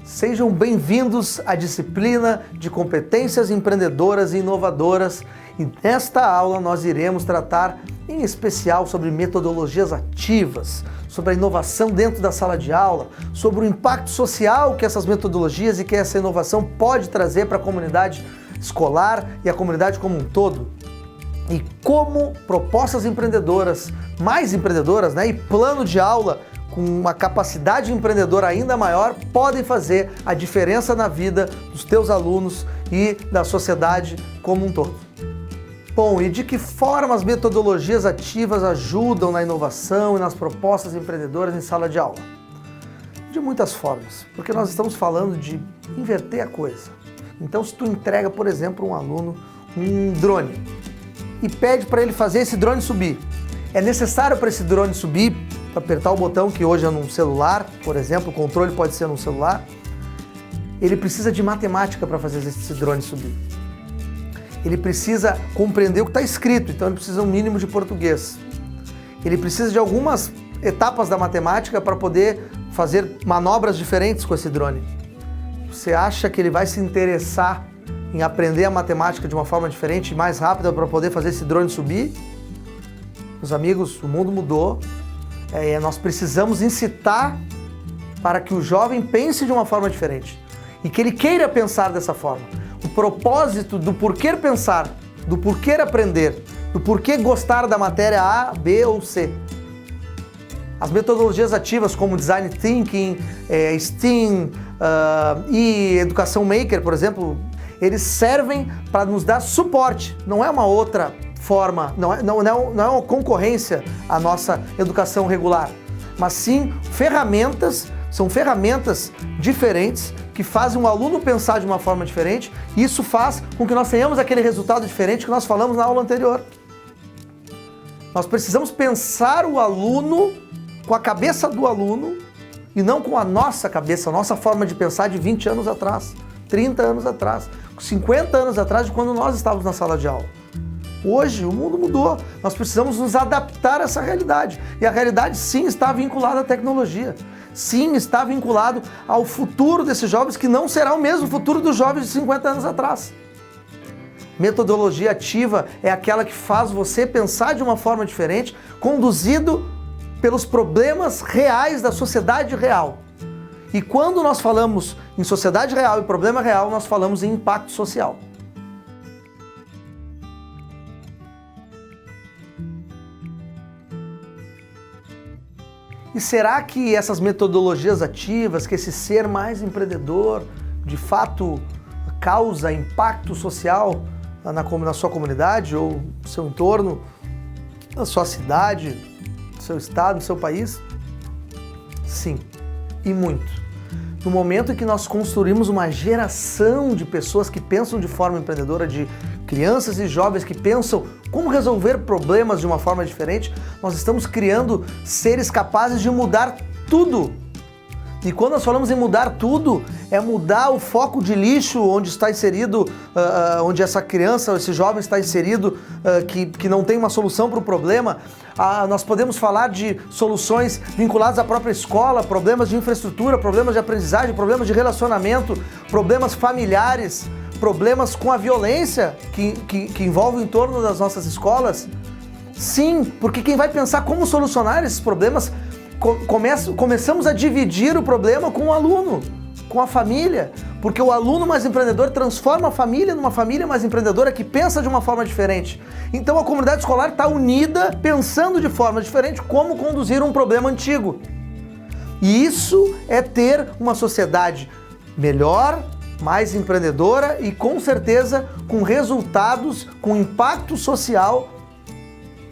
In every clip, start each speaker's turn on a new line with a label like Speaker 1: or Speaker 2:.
Speaker 1: Sejam bem-vindos à disciplina de competências empreendedoras e inovadoras, e nesta aula nós iremos tratar em especial sobre metodologias ativas, sobre a inovação dentro da sala de aula, sobre o impacto social que essas metodologias e que essa inovação pode trazer para a comunidade escolar e a comunidade como um todo, e como propostas empreendedoras, mais empreendedoras, e plano de aula com uma capacidade empreendedora ainda maior, podem fazer a diferença na vida dos teus alunos e da sociedade como um todo. Bom, e de que forma as metodologias ativas ajudam na inovação e nas propostas empreendedoras em sala de aula? De muitas formas, porque nós estamos falando de inverter a coisa. Então, se tu entrega, por exemplo, um aluno um drone e pede para ele fazer esse drone subir, é necessário para esse drone subir apertar o botão, que hoje é num celular, por exemplo, o controle pode ser num celular, ele precisa de matemática para fazer esse drone subir. Ele precisa compreender o que está escrito, então ele precisa um mínimo de português. Ele precisa de algumas etapas da matemática para poder fazer manobras diferentes com esse drone. Você acha que ele vai se interessar em aprender a matemática de uma forma diferente e mais rápida para poder fazer esse drone subir? Meus amigos, o mundo mudou. Nós precisamos incitar para que o jovem pense de uma forma diferente e que ele queira pensar dessa forma. O propósito do porquê pensar, do porquê aprender, do porquê gostar da matéria A, B ou C. As metodologias ativas como Design Thinking, STEAM e Educação Maker, por exemplo, eles servem para nos dar suporte, não é uma outra forma, não é uma concorrência à nossa educação regular, mas sim são ferramentas diferentes que fazem o aluno pensar de uma forma diferente, e isso faz com que nós tenhamos aquele resultado diferente que nós falamos na aula anterior. Nós precisamos pensar o aluno com a cabeça do aluno e não com a nossa cabeça, a nossa forma de pensar de 20 anos atrás, 30 anos atrás, 50 anos atrás, de quando nós estávamos na sala de aula. Hoje o mundo mudou, nós precisamos nos adaptar a essa realidade. E a realidade sim está vinculada à tecnologia, sim está vinculado ao futuro desses jovens, que não será o mesmo futuro dos jovens de 50 anos atrás. Metodologia ativa é aquela que faz você pensar de uma forma diferente, conduzido pelos problemas reais da sociedade real. E quando nós falamos em sociedade real e problema real, nós falamos em impacto social. E será que essas metodologias ativas, que esse ser mais empreendedor, de fato causa impacto social na sua comunidade ou no seu entorno, na sua cidade, no seu estado, no seu país? Sim, e muito. No momento em que nós construímos uma geração de pessoas que pensam de forma empreendedora, de crianças e jovens que pensam como resolver problemas de uma forma diferente, nós estamos criando seres capazes de mudar tudo. E quando nós falamos em mudar tudo, é mudar o foco de lixo onde está inserido, onde essa criança, esse jovem está inserido, que não tem uma solução para o problema. Nós podemos falar de soluções vinculadas à própria escola, problemas de infraestrutura, problemas de aprendizagem, problemas de relacionamento, problemas familiares, problemas com a violência que envolve o entorno das nossas escolas. Sim, porque quem vai pensar como solucionar esses problemas, começamos a dividir o problema com o aluno, com a família, porque o aluno mais empreendedor transforma a família numa família mais empreendedora que pensa de uma forma diferente. Então a comunidade escolar está unida, pensando de forma diferente como conduzir um problema antigo. E isso é ter uma sociedade melhor, mais empreendedora e com certeza com resultados, com impacto social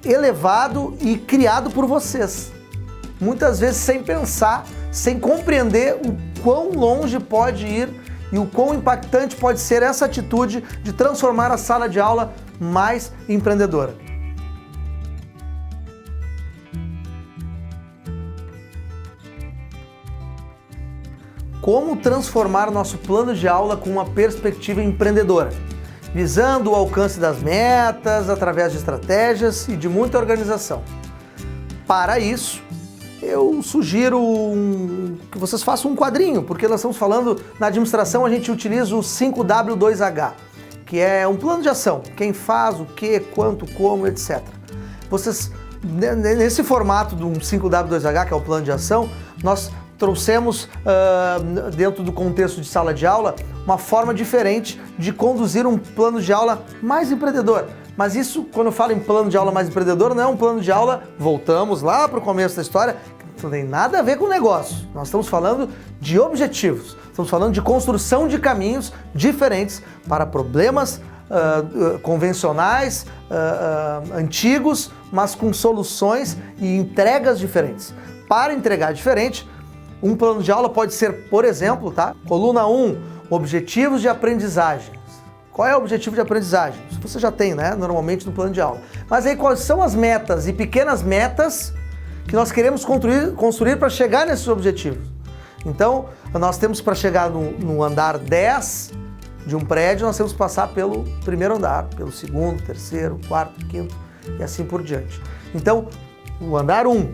Speaker 1: elevado e criado por vocês. Muitas vezes sem pensar, sem compreender o quão longe pode ir e o quão impactante pode ser essa atitude de transformar a sala de aula mais empreendedora. como transformar nosso plano de aula com uma perspectiva empreendedora, visando o alcance das metas através de estratégias e de muita organização. Para isso, eu sugiro que vocês façam um quadrinho, porque nós estamos falando, na administração a gente utiliza o 5W2H, que é um plano de ação, quem faz, o que, quanto, como, etc. Vocês, nesse formato do 5W2H, que é o plano de ação, nós trouxemos, dentro do contexto de sala de aula, uma forma diferente de conduzir um plano de aula mais empreendedor. Mas isso, quando eu falo em plano de aula mais empreendedor, não é um plano de aula, voltamos lá para o começo da história, que não tem nada a ver com o negócio. Nós estamos falando de objetivos, estamos falando de construção de caminhos diferentes para problemas convencionais, antigos, mas com soluções e entregas diferentes. Para entregar diferente, um plano de aula pode ser, por exemplo, tá? Coluna 1, objetivos de aprendizagem. Qual é o objetivo de aprendizagem? Isso você já tem, né? Normalmente no plano de aula. Mas aí quais são as metas e pequenas metas que nós queremos construir para chegar nesses objetivos? Então, nós temos para chegar no andar 10 de um prédio, nós temos que passar pelo primeiro andar, pelo segundo, terceiro, quarto, quinto e assim por diante. Então, o andar 1,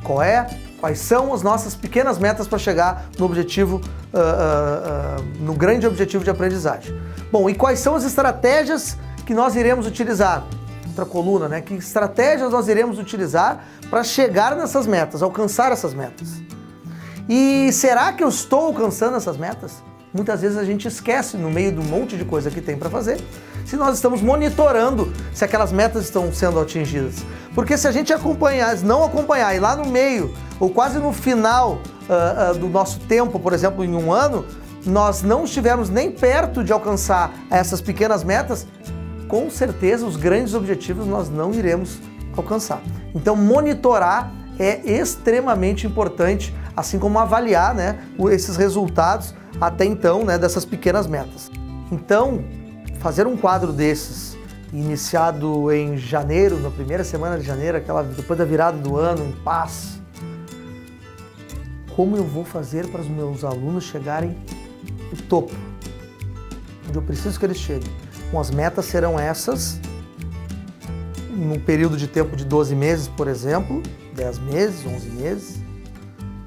Speaker 1: quais são as nossas pequenas metas para chegar no objetivo, no grande objetivo de aprendizagem? Bom, e quais são as estratégias que nós iremos utilizar? Outra coluna, né? Que estratégias nós iremos utilizar para chegar nessas metas, alcançar essas metas? E será que eu estou alcançando essas metas? Muitas vezes a gente esquece, no meio do monte de coisa que tem para fazer, se nós estamos monitorando se aquelas metas estão sendo atingidas. Porque se a gente não acompanhar, e lá no meio, ou quase no final do nosso tempo, por exemplo, em um ano, nós não estivermos nem perto de alcançar essas pequenas metas, com certeza os grandes objetivos nós não iremos alcançar. Então monitorar é extremamente importante, assim como avaliar, né, esses resultados até então, né, dessas pequenas metas. Então, fazer um quadro desses, iniciado em janeiro, na primeira semana de janeiro, depois da virada do ano, em paz. Como eu vou fazer para os meus alunos chegarem no topo, onde eu preciso que eles cheguem? Bom, as metas serão essas, num período de tempo de 12 meses, por exemplo, 10 meses, 11 meses,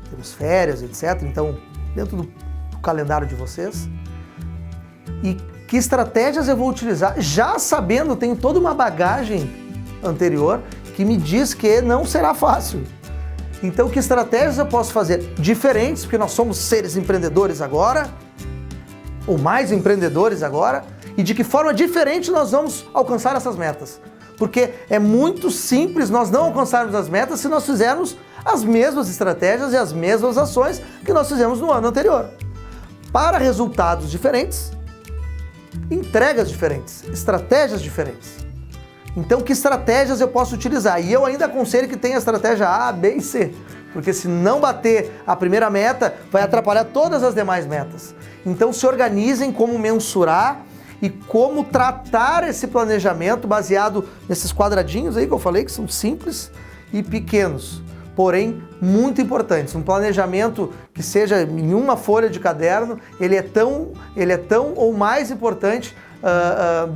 Speaker 1: temos férias, etc. Então, dentro do calendário de vocês. E que estratégias eu vou utilizar, já sabendo, tenho toda uma bagagem anterior que me diz que não será fácil. Então, que estratégias eu posso fazer diferentes, porque nós somos seres empreendedores agora, ou mais empreendedores agora, e de que forma diferente nós vamos alcançar essas metas. Porque é muito simples nós não alcançarmos as metas se nós fizermos as mesmas estratégias e as mesmas ações que nós fizemos no ano anterior. Para resultados diferentes, entregas diferentes, estratégias diferentes. Então, que estratégias eu posso utilizar? E eu ainda aconselho que tenha a estratégia A, B e C, porque se não bater a primeira meta, vai atrapalhar todas as demais metas. Então, se organizem como mensurar e como tratar esse planejamento baseado nesses quadradinhos aí que eu falei, que são simples e pequenos, porém muito importantes. Um planejamento que seja em uma folha de caderno, ele é tão ou mais importante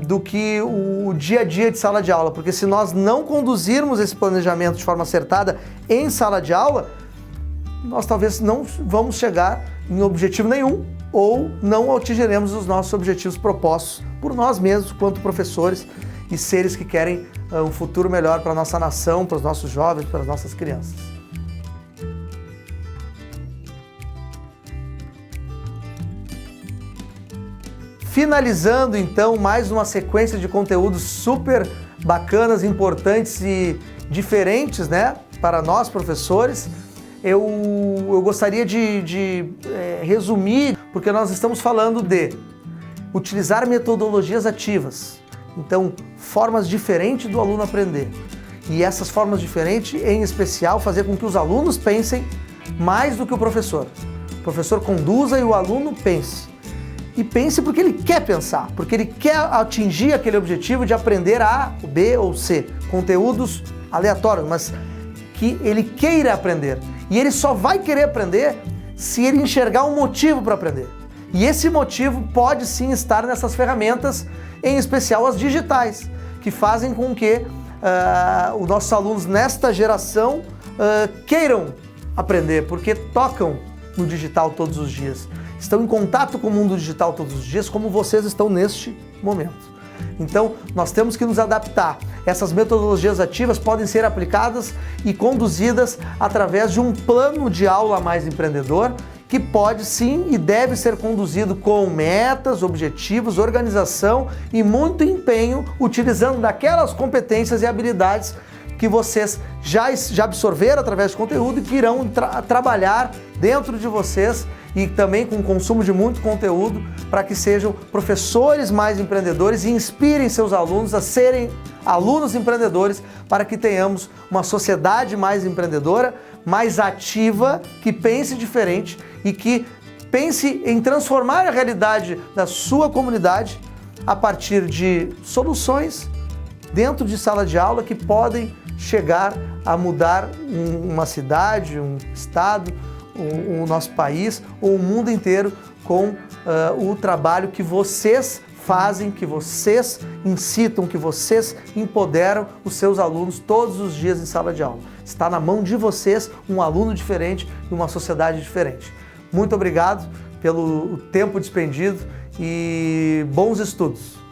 Speaker 1: do que o dia a dia de sala de aula, porque se nós não conduzirmos esse planejamento de forma acertada em sala de aula, nós talvez não vamos chegar em objetivo nenhum ou não atingiremos os nossos objetivos propostos por nós mesmos, quanto professores e seres que querem um futuro melhor para a nossa nação, para os nossos jovens, para as nossas crianças. Finalizando então mais uma sequência de conteúdos super bacanas, importantes e diferentes, né, para nós professores. Eu gostaria de resumir, porque nós estamos falando de utilizar metodologias ativas, então formas diferentes do aluno aprender. E essas formas diferentes, em especial, fazer com que os alunos pensem mais do que o professor. O professor conduza e o aluno pense. E pense porque ele quer pensar, porque ele quer atingir aquele objetivo de aprender A, B ou C, conteúdos aleatórios, mas que ele queira aprender. E ele só vai querer aprender se ele enxergar um motivo para aprender. E esse motivo pode sim estar nessas ferramentas, em especial as digitais, que fazem com que os nossos alunos nesta geração queiram aprender, porque tocam no digital todos os dias, estão em contato com o mundo digital todos os dias, como vocês estão neste momento. Então, nós temos que nos adaptar. Essas metodologias ativas podem ser aplicadas e conduzidas através de um plano de aula mais empreendedor, que pode sim e deve ser conduzido com metas, objetivos, organização e muito empenho, utilizando daquelas competências e habilidades que vocês já absorveram através do conteúdo e que irão trabalhar dentro de vocês, e também com o consumo de muito conteúdo, para que sejam professores mais empreendedores e inspirem seus alunos a serem alunos empreendedores, para que tenhamos uma sociedade mais empreendedora, mais ativa, que pense diferente e que pense em transformar a realidade da sua comunidade a partir de soluções dentro de sala de aula que podem chegar a mudar uma cidade, um estado, o nosso país ou o mundo inteiro com o trabalho que vocês fazem, que vocês incitam, que vocês empoderam os seus alunos todos os dias em sala de aula. Está na mão de vocês um aluno diferente e uma sociedade diferente. Muito obrigado pelo tempo despendido e bons estudos!